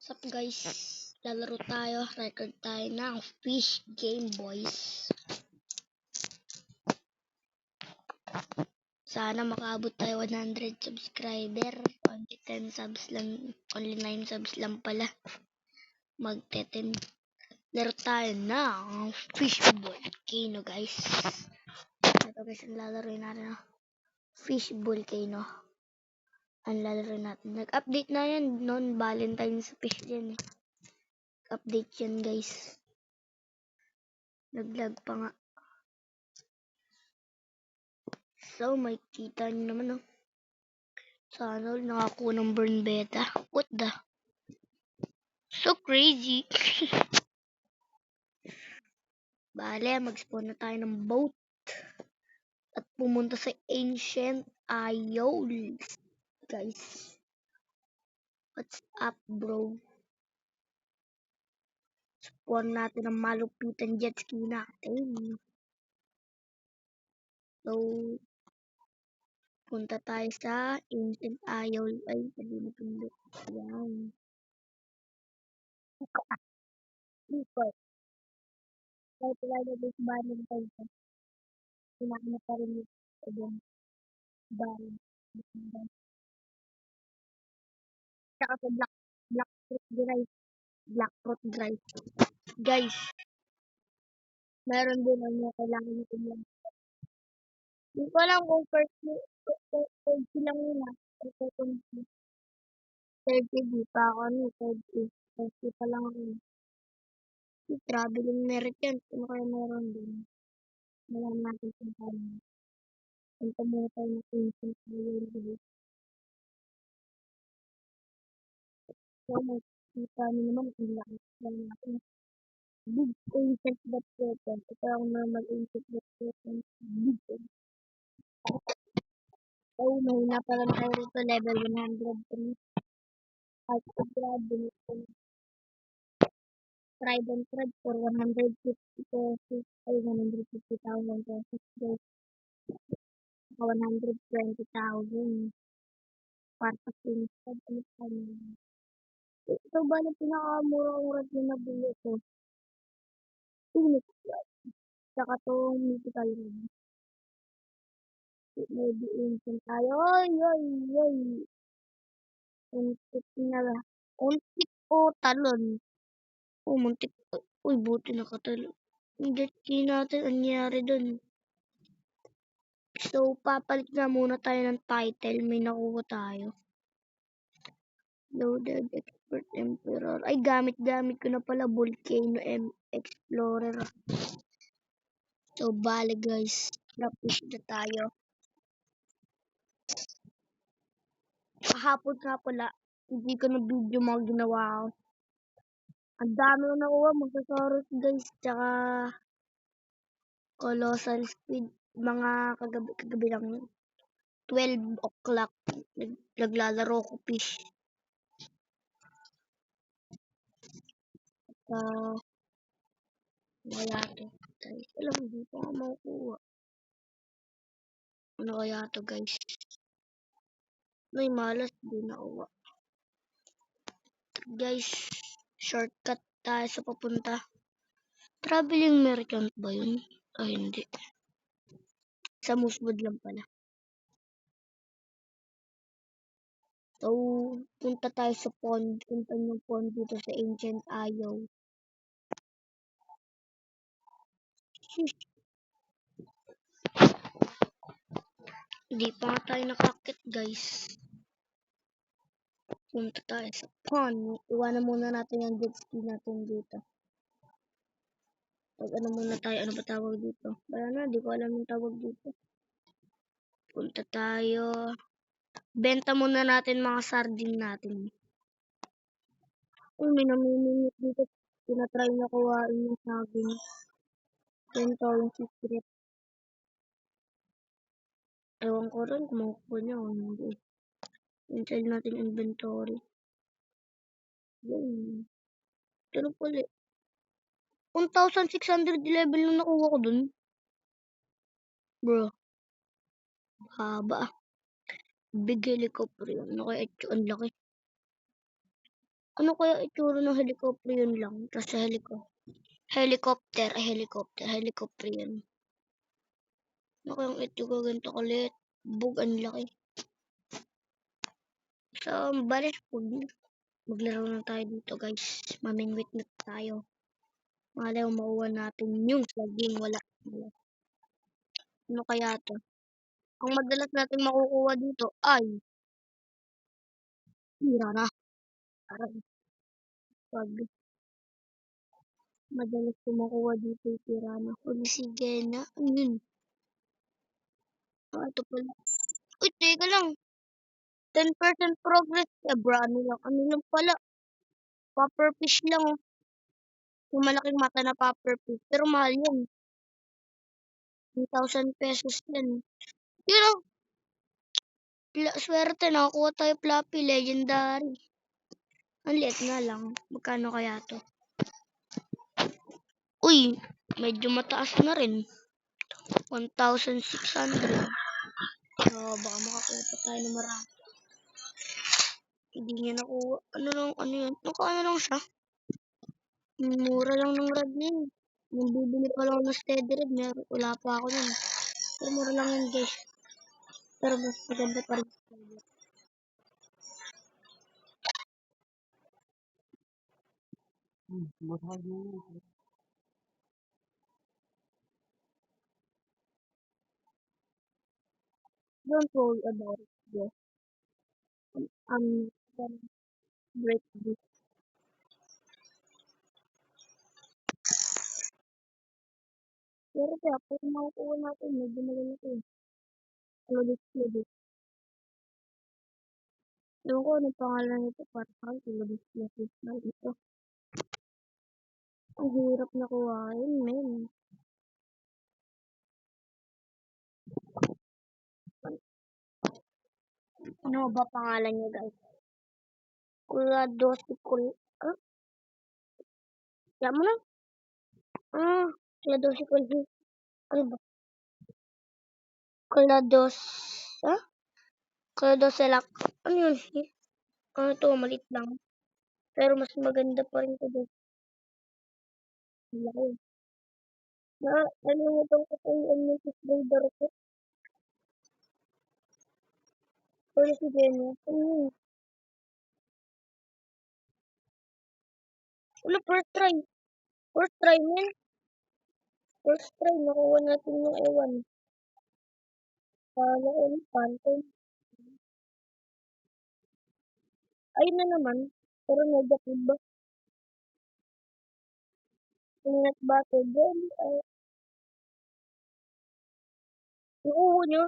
Sup guys, lalaro tayo, record tayo ng Fish Game Boys. Sana makaabot tayo 100 subscriber. Only 10 subs lang, only 9 subs lang pala. Magte-10. Laro tayo ng Fish Volcano guys. Ito guys, ang lalaroin natin. Fish Volcano. Ang lalaroin natin. Nag-update na yan noon, Valentine's Fish yan eh. Update yan guys. Naglag pa nga. So, may kita nyo naman, oh. Sana nakakuha ng burn beta. What the? So crazy. Bale, mag-spawn na tayo ng boat. At pumunta sa Ancient Isles. Guys. What's up, bro? Spawn natin ang malupitan jet ski natin. So, punta tayo sa Ancient Isles. Ay, hindi na pindot. Yan. Dito. Kahit wala na this banning tayo. Kailangan na pa rin yung banning. Tsaka sa black fruit drive. Black fruit drive. Guys, meron din ano, kailangan nyo yan. Hindi ko alam kung first lang yun ah. Third KD pa ako ano, third KD. First KD pa lang ako. Traveling merit yan. Ano kaya meron din? Wala natin kung paano. Punta muna tayo ng ancient island. So, makikita nyo naman ang lakas lang natin. Big ancient that weapon. Ito ang normal ancient that weapon. Big ancient. Oh, mahina pa lang tayo rito. Level 103. At grabe nito. Trident thread for 150 pesos. Ay, 150,000 pesos. Guys. 120,000. Para sa instead. Ano pa naman? Ito ba na pinakamurang rad na nabili ko? Phoenix Rod. Saka itong mythical rod. Maybe ancient tayo. Oy, oy, oy. Untik na ba? Untik o talon? Oh, muntik. Uy, buti nakatalo. Hindi natin ang nangyari dun. So, papalit na muna tayo ng title. May nakuha tayo. Loaded Expert Emperor. Ay, gamit ko na pala Volcano Explorer. So, bale guys. Napush na tayo. Kahapon nga pala. Hindi ko na video mga ginawa ko. Ang dami na nakuha. Magsasaurus guys. Tsaka Colossal Speed. Mga kagabi lang yun. 12 o'clock. Naglalaro ko fish. Wala to. Guys, alam mo, hindi pa ako makukuha. Ano kaya to guys? May malas din nakuha. Guys, shortcut tayo sa papunta. Traveling merchant ba yun? Ay, hindi. Sa Moosewood lang pala. So, punta tayo sa pond. Punta yung pond dito sa Ancient Isle. Hindi pa nga tayo nakakit guys. Punta tayo sa pond. Iwanan muna natin yung jet ski natin dito. Pag ano muna tayo, ano ba tawag dito? Wala na, di ko alam yung tawag dito. Punta tayo. Benta muna natin mga sardine natin. Uy, may namiminit dito. Tinatry na kuhain yung saging. Benta yung secret. Ewan ko rin kung makukuha niya o hindi. Inside natin inventory. Yan. Pero pala. 1,600 level na nakuha ko dun. Bro. Haba. Big helicopter yun. Ang laki. Ano kaya itsura ng helicopter yun lang, tas sa helicopter yun. Ano kayang itsura ganito kaliit, bug ang laki. So, bale, maglaro na tayo dito guys, mamingwit na tayo. Malay mo makuha natin yung saging, wala. Ano kaya to? Ang madalas natin makukuha dito ay tira na. Parang pag madalas ko makuha dito yung tira na. Huli si Gena. Ano yun? Ah, ito pala. Uy, teka lang. 10% progress. Eh, bro, ano lang pala. Popper fish lang. Oh. Yung malaking mata na popper fish. Pero mahal yan. 1,000 pesos yan. Yun oh. Swerte, nakakuha tayo floppy. Legendary. Ang liit nga lang. Magkano kaya to? Uy, medyo mataas na rin. 1,600. So, baka makakuha pa tayo ng marami. Hindi niya nakuha. Ano yun? Ano lang siya? Mura lang ng rad na yun. Nung bibili pa lang ako ng steady red, wala pa ako nun. Pero mura lang yun guys. Pero mas maganda pa rin. Don't worry about it, guys. I'm gonna break this. Pero kaya, kung makukuha natin, medyo maganda ito eh. Lodis. Ewan ko anong pangalan nito, para sa akin, Lodis na ito. Ang hirap na kuhain, men. Ano ba pangalan niya, guys? Kuladosikul. Ah? Kaya mo na? Ah, Kuladosikul. Ano ba? Kulados. Ah? Kuladoselak. Ano yun? Ano to, maliit lang. Pero mas maganda pa rin ito, guys. Laki. Na, ano yung itong katayuan ng spider ko? Pero si Genya. Ano yun? Wala, first try. First try, men. First try, nakuha natin yung ewan. Kala ko yung phantom. Ayun na naman. Pero negative ba? Ingat battle girl. Ay, nakuha nyo.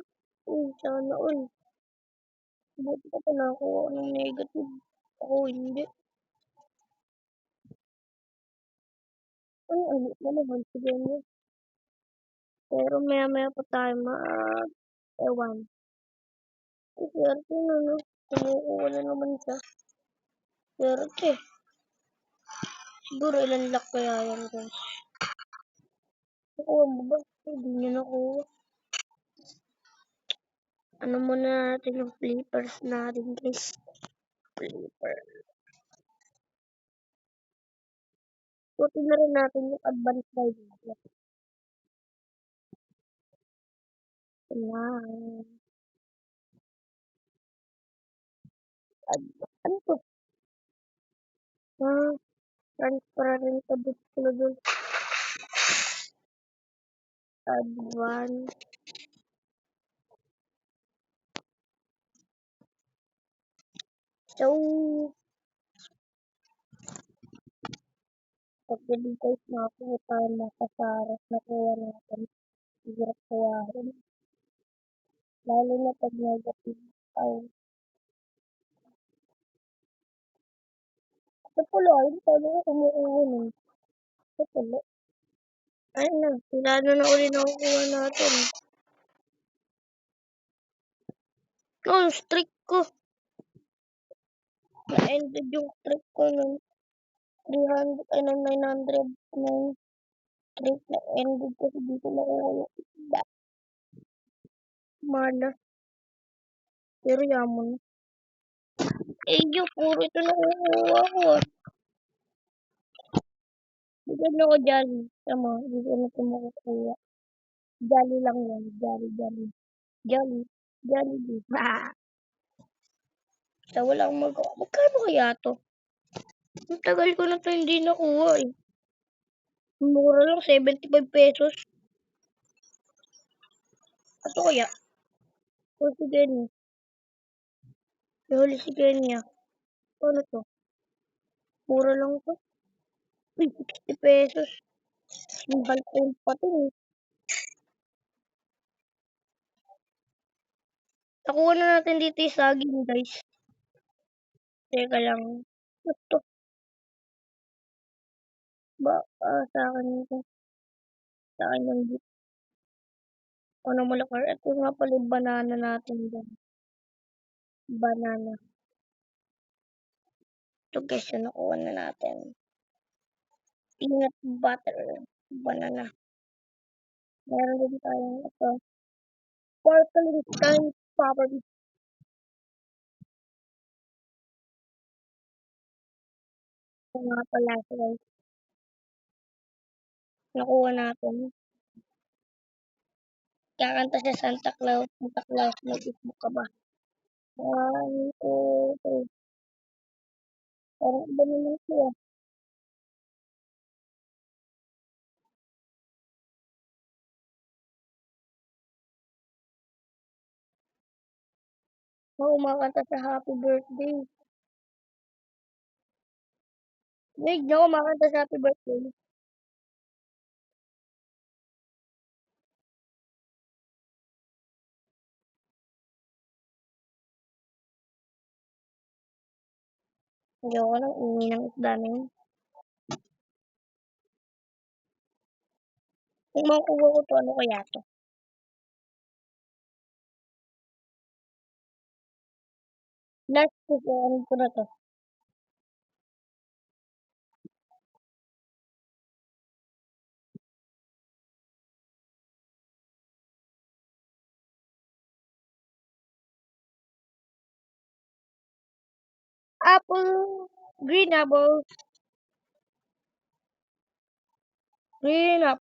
Sana all. Buti ka pa nakakuha ko ng negative. Ako hindi. Ano na naman si Genya. Pero maya pa tayo ewan. Swerte na, no? Kumukuha na naman siya. Swerte. Siguro ilan luck kaya yan, guys. Nakuha mo ba? Hindi niya nakuha. Ano muna natin yung flippers natin, guys. Flipper. Puti na rin natin yung advanced driving. Ayan. Ano to? Ah, transparent ka doon. Advanced. So, pag galing guys nakakuha tayo ng kasaras na kuha natin. Hirap kuhain. Lalo na pag negative. Ay, ito pala. Hindi tayo ko kumukuha nun. Ito pala. Ay na, silado na uli nakukuha natin. No, yung streak ko. Na-ended yung streak ko nun. 300, ay ng 900 ng streak na-ended kasi dito nakuha yung isda. Mala. Pero yamon. Eh, yung puro ito nakukuha ko. Bigyan ako Jolly. Tama, bigyan na ito makukuha. Jolly lang yan. Jolly, Jolly. Jolly. Jollibee. Sa walang magawa. Magkano kaya to? Ang tagal ko na to hindi nakuha eh. Mura lang, 75 pesos. Ato kaya? O si Kenny. Nahuli si Kenya. Ano to? Mura lang to. Uy, 60 pesos. Mahal ko yung pato eh. Nakuha na natin dito yung saging guys. Teka lang. Ito ba? Sa akin ito. Sa akin yung dito. Ano malaki? Ito nga pala yung banana natin dyan. Banana. Ito guys yung nakuha na natin. Peanut butter. Banana. Meron din tayong ito. Sparkling kind strawberry. Ito nga pala guys. Nakuha natin. Kakanta sa Santa Claus. Santa Claus, mag-isip ka ba? 1, 2, 3. Parang iba naman siya. Oo, kumakanta sa happy birthday. Wait, na kumakanta sa happy birthday. Hindi ako nang ingin ng isda na yun. Kung makukuha ko to, ano kaya to? Last ko po, ano ko na to? Apple. Green apple. Green apple.